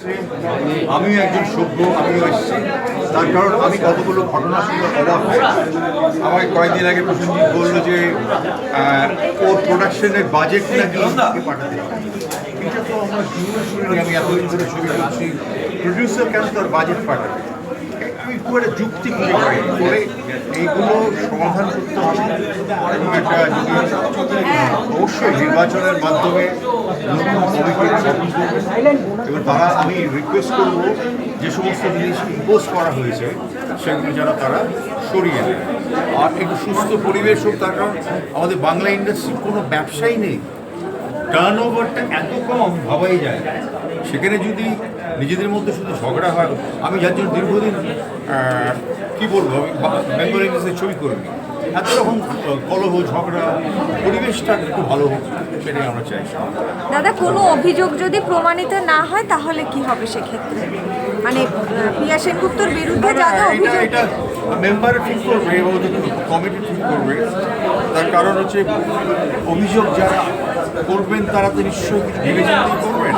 ক্ষেত্রে আমিও একজন সভ্য, আমিও এসেছি। তার কারণ আমি কতগুলো ঘটনা শুনে অবাক হয়ে আমাকে কয়েকদিন আগে প্রসেনজিৎ বললো যে ওর প্রোডাকশনের বাজেট নাকি ইন্ডিয়াকে পাঠাতে হবে। এটা তো আমরা জীবনে শুনিনি। আমি এতদিন ধরে ছবি করছি, প্রডিউসার কেন তার বাজেট পাঠাবে? আমি খুব একটা যুক্তি খুঁজে পাই করে এইগুলো সমাধান করতে হবে এবং একটা অবশ্যই নির্বাচনের মাধ্যমে নতুন কমিটি গঠন করবে এবং তারা আমি রিকোয়েস্ট করব যে সমস্ত জিনিস ইম্পোজ করা হয়েছে সেগুলো যেন তারা সরিয়ে দেয় আর একটু সুস্থ পরিবেশ হোক। তার কারণ আমাদের বাংলা ইন্ডাস্ট্রির কোনো ব্যবসাই নেই, টার্ন ওভারটা এত কম ভাবাই যায়। সেখানে যদি নিজেদের মধ্যে শুধু ঝগড়া হয়, আমি যার জন্য দীর্ঘদিন কী বলবো, আমি বেঙ্গল ইন্ডাস্ট্রির ছবি করিনি, এত রকম কলহ ঝগড়া, পরিবেশটা একটু ভালো হোক সেটাই আমরা চাই। দাদা, কোনো অভিযোগ যদি প্রমাণিত না হয় তাহলে কি হবে সেক্ষেত্রে? মানে প্রিয়া সেনগুপ্তর বিরুদ্ধে যা যা অভিযোগ, এটা মেম্বার ঠিক করবে এবং কমিটি ঠিক করবে। তার কারণ হচ্ছে অভিযোগ যারা করবেন তারা তো নিশ্চয়ই কিছু ভেবেচিন্তেই করবেন,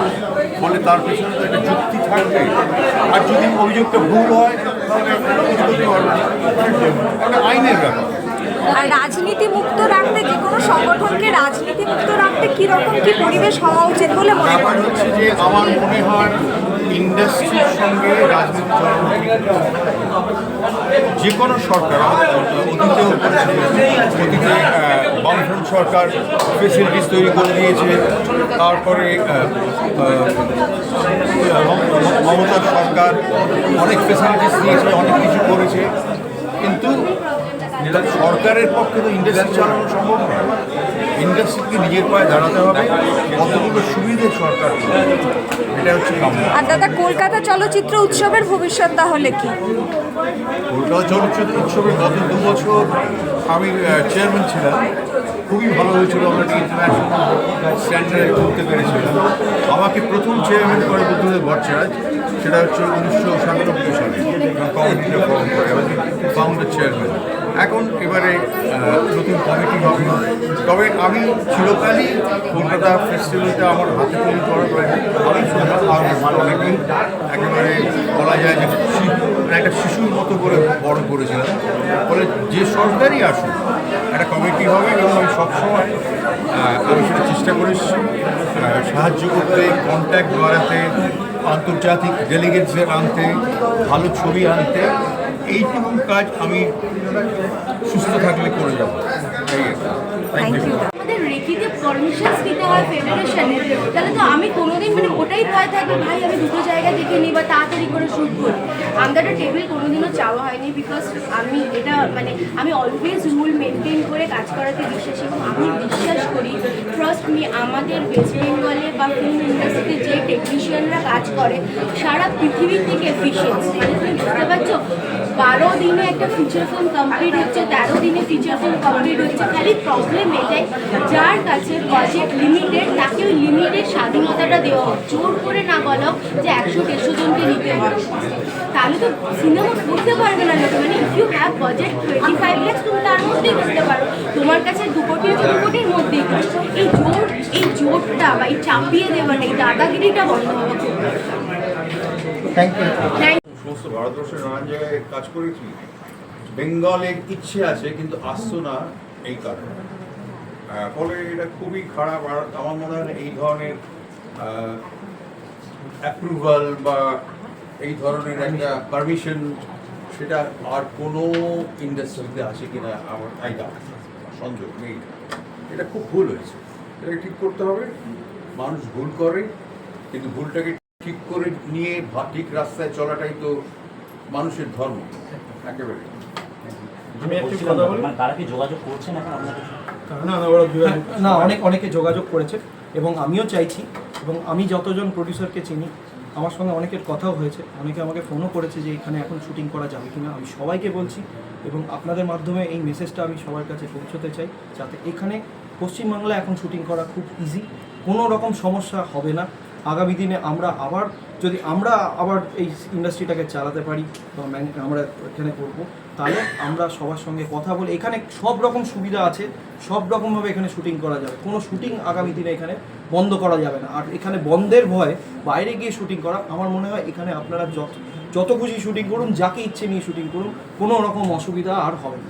ফলে তার পেছনে তো একটা যুক্তি থাকবে। আর যদি অভিযোগটা ভুল হয় তাহলে কিছু করতে পারবে না, একটা আইনের ব্যাপার। আর রাজনীতি মুক্ত রাখতে, যে কোনো সংগঠনকে রাজনীতি মুক্ত রাখতে কীরকম কী পরিবেশ হওয়া উচিত বলে মনে ব্যাপার করেন? হচ্ছে যে আমার মনে হয় ইন্ডাস্ট্রির সঙ্গে রাজনীতি চালানো ঠিক নয়। যে কোনো সরকার অতীতেও করেছে, অতীতে বামফ্রন্ট সরকার ফেসিলিটিস তৈরি করে দিয়েছে, তারপরে মমতার সরকার অনেক ফেসিলিটিস দিয়েছে, অনেক কিছু করেছে, কিন্তু সরকারের পক্ষে তো ইন্ডাস্ট্রি চালানো সম্ভব নয়। ইন্ডাস্ট্রিকে নিজের পায়ে দাঁড়াতে হবে, কতগুলো সুবিধে সরকার, এটা হচ্ছে কাম্য। আর দাদা, কলকাতা চলচ্চিত্র উৎসবের ভবিষ্যৎ তাহলে কি? কলকাতা চলচ্চিত্র উৎসবের গত 2 বছর আমি চেয়ারম্যান ছিলাম, খুবই ভালো হয়েছিল। আমরা একটা ইন্টারন্যাশনাল স্ট্যান্ডার্ডে করতে পেরেছিলাম। আমাকে প্রথম চেয়ারম্যান করে বুদ্ধদেব ভট্টাচার্য, সেটা হচ্ছে 1997 সালে কমিটিটা ফর্ম করে, ফাউন্ডার চেয়ারম্যান। এখন এবারে নতুন কমিটি হবে, তবে আমি চিরকালই কলকাতা ফেস্টিভ্যালটা আমার হাতে তৈরি করার পরে আমি অনেকদিন একেবারে বলা যায় যে একটা শিশুর মতো করে বড় করেছিলাম। ফলে যে সরকারই আসুক একটা কমিটি হবে এবং আমি সবসময় আমি সেটা চেষ্টা করেছি সাহায্য করতে, কন্ট্যাক্ট বাড়াতে, আন্তর্জাতিক ডেলিগেটসদের আনতে, ভালো ছবি আনতে। এইটুকু কাজ আমি সুস্থ থাকলে করে যাবো। Thank you. আমাদের রেকিতে পারমিশনস দিতে হয় ফেডারেশনের, তাহলে তো আমি কোনোদিন মানে ওটাই ভয় থাকবে, ভাই আমি দুটো জায়গা দেখে নিই বা তাড়াতাড়ি করে শ্যুট করি। আমাদের টেবিল কোনোদিনও চাওয়া হয়নি, বিকজ আমি এটা মানে আমি অলওয়েজ রুল মেনটেন করে কাজ করাতে বিশ্বাসী এবং আমি বিশ্বাস করি, ট্রাস্ট মি, আমাদের ওয়েস্ট বেঙ্গলে বা ফিল্ম ইন্ডাস্ট্রিতে যে টেকনিশিয়ানরা কাজ করে সারা পৃথিবীর থেকে এফিশিয়েন্ট। মানে তুমি বুঝতে পারছো, 12 দিনে একটা ফিচার ফিল্ম কমপ্লিট হচ্ছে, 13 দিনে ফিচার ফিল্ম কমপ্লিট হচ্ছে। খালি প্রবলেম এটাই, যার কাছে বাজেট লিমিটেড তাকে ওই লিমিটেড স্বাধীনতাটা দেওয়া হোক, জোর করে না বলো যে 100-150 জনকে নিতে হবে, তাহলে তো সিনেমা বুঝতে পারবে না লোকে। মানে if you have budget 25 lakh, তুমি তার মধ্যেই বুঝতে পারো, তোমার কাছে 2 কোটি আছে, 2 কোটির মধ্যেই। এই জোরটা বা এই চাপিয়ে দেওয়াটা, এই দাদাগিরিটা বন্ধ হওয়া খুব দরকার। Thank you. সমস্ত ভারতবর্ষের নানান জায়গায় কাজ করেছি। বেঙ্গলে ইচ্ছে আছে কিন্তু আসতো না এই কারণে, ফলে এটা খুবই খারাপ। আর আমার মনে হয় এই ধরনের অ্যাপ্রুভাল বা এই ধরনের একটা পারমিশন সেটা আর কোনো ইন্ডাস্ট্রিতে আছে কিনা আমার সন্দেহ নেই। এটা খুব ভুল হয়েছে, এটাকে ঠিক করতে হবে। মানুষ ভুল করে, কিন্তু ভুলটাকে ঠিক করে নিয়ে ঠিক রাস্তায় চলাটাই তো মানুষের ধর্ম একেবারে। আমি একটু কথা বলি, তারা কি যোগাযোগ করছেন এখন আপনাদের? না, অনেকে যোগাযোগ করেছে এবং আমিও চাইছি, এবং আমি যতজন প্রডিউসারকে চিনি আমার সঙ্গে অনেকের কথাও হয়েছে, অনেকে আমাকে ফোনও করেছে যে এখানে এখন শুটিং করা যাবে কিনা। আমি সবাইকে বলছি এবং আপনাদের মাধ্যমে এই মেসেজটা আমি সবার কাছে পৌঁছতে চাই, যাতে এখানে পশ্চিমবাংলায় এখন শুটিং করা খুব ইজি, কোনো রকম সমস্যা হবে না। আগামী দিনে আমরা আবার এই ইন্ডাস্ট্রিটাকে চালাতে পারি বা আমরা এখানে করবো, তাহলে আমরা সবার সঙ্গে কথা বলে এখানে সব রকম সুবিধা আছে, সব রকমভাবে এখানে শুটিং করা যাবে, কোনো শুটিং আগামী দিনে এখানে বন্ধ করা যাবে না। আর এখানে বন্ধের ভয় বাইরে গিয়ে শুটিং করা, আমার মনে হয় এখানে আপনারা যত খুশি শুটিং করুন, যাকে ইচ্ছে নিয়ে শুটিং করুন, কোনো রকম অসুবিধা আর হবে না।